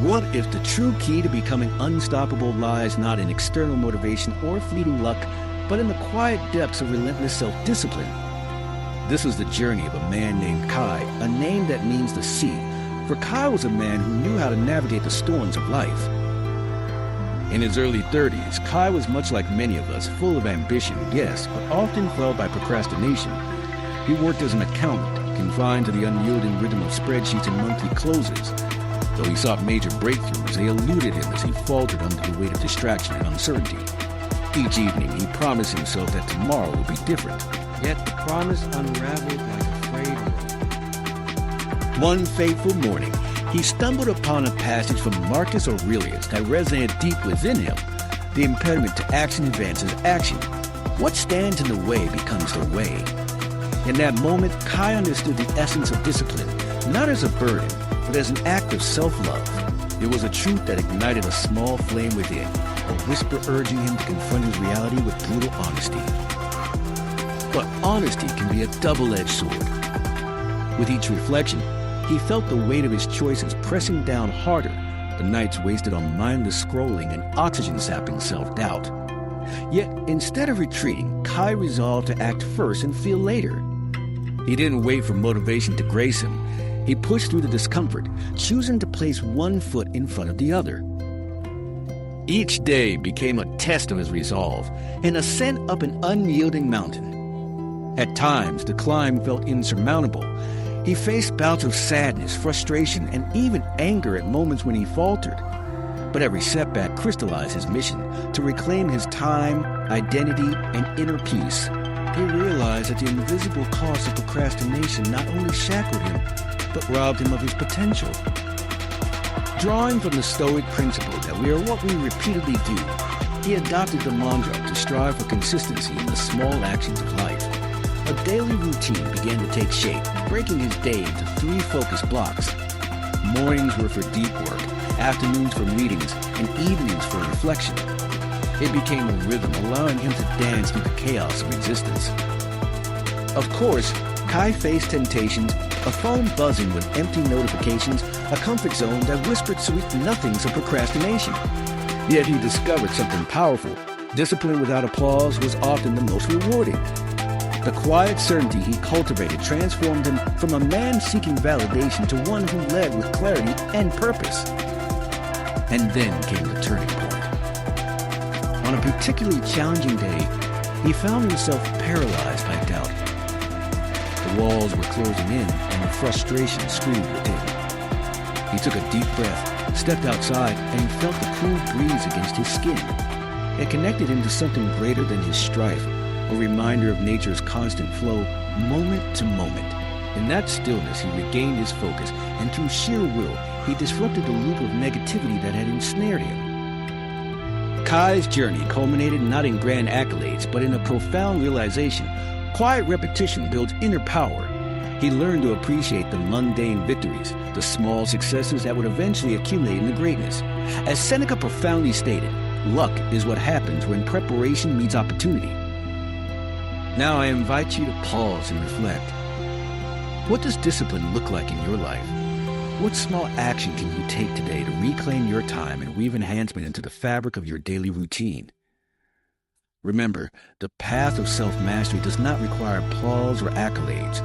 What if the true key to becoming unstoppable lies not in external motivation or fleeting luck, but in the quiet depths of relentless self-discipline? This was the journey of a man named Kai, a name that means the sea, for Kai was a man who knew how to navigate the storms of life. In his early 30s, Kai was much like many of us, full of ambition, yes, but often followed by procrastination. He worked as an accountant, confined to the unyielding rhythm of spreadsheets and monthly closes. Though he sought major breakthroughs, they eluded him as he faltered under the weight of distraction and uncertainty. Each evening, he promised himself that tomorrow would be different. Yet the promise unraveled like a frayed rope. One fateful morning, he stumbled upon a passage from Marcus Aurelius that resonated deep within him. The impediment to action advances action. What stands in the way becomes the way. In that moment, Kai understood the essence of discipline, not as a burden, but as an act of self-love. It was a truth that ignited a small flame within, a whisper urging him to confront his reality with brutal honesty. But honesty can be a double-edged sword. With each reflection, he felt the weight of his choices pressing down harder, the nights wasted on mindless scrolling and oxygen-sapping self-doubt. Yet, instead of retreating, Kai resolved to act first and feel later. He didn't wait for motivation to grace him. He pushed through the discomfort, choosing to place one foot in front of the other. Each day became a test of his resolve, an ascent up an unyielding mountain. At times, the climb felt insurmountable. He faced bouts of sadness, frustration, and even anger at moments when he faltered. But every setback crystallized his mission to reclaim his time, identity, and inner peace. He realized that the invisible cost of procrastination not only shackled him, but robbed him of his potential. Drawing from the Stoic principle that we are what we repeatedly do, he adopted the mantra to strive for consistency in the small actions of life. A daily routine began to take shape, breaking his day into 3 focused blocks. Mornings were for deep work, afternoons for meetings, and evenings for reflection. It became a rhythm, allowing him to dance through the chaos of existence. Of course, Kai faced temptations, a phone buzzing with empty notifications, a comfort zone that whispered sweet nothings of procrastination. Yet he discovered something powerful. Discipline without applause was often the most rewarding. The quiet certainty he cultivated transformed him from a man seeking validation to one who led with clarity and purpose. And then came the turning point. On a particularly challenging day, he found himself paralyzed by doubt. The walls were closing in, and the frustration screamed within. He took a deep breath, stepped outside, and felt the cool breeze against his skin. It connected him to something greater than his strife, a reminder of nature's constant flow, moment to moment. In that stillness, he regained his focus, and through sheer will, he disrupted the loop of negativity that had ensnared him. Kai's journey culminated not in grand accolades, but in a profound realization. Quiet repetition builds inner power. He learned to appreciate the mundane victories, the small successes that would eventually accumulate into greatness. As Seneca profoundly stated, luck is what happens when preparation meets opportunity. Now I invite you to pause and reflect. What does discipline look like in your life? What small action can you take today to reclaim your time and weave enhancement into the fabric of your daily routine? Remember, the path of self-mastery does not require applause or accolades,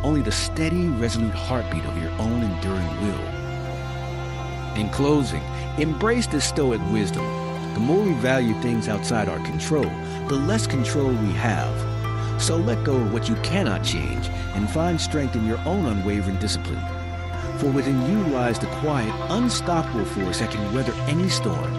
only the steady, resolute heartbeat of your own enduring will. In closing, embrace this Stoic wisdom. The more we value things outside our control, the less control we have. So let go of what you cannot change and find strength in your own unwavering discipline. For within you lies the quiet, unstoppable force that can weather any storm.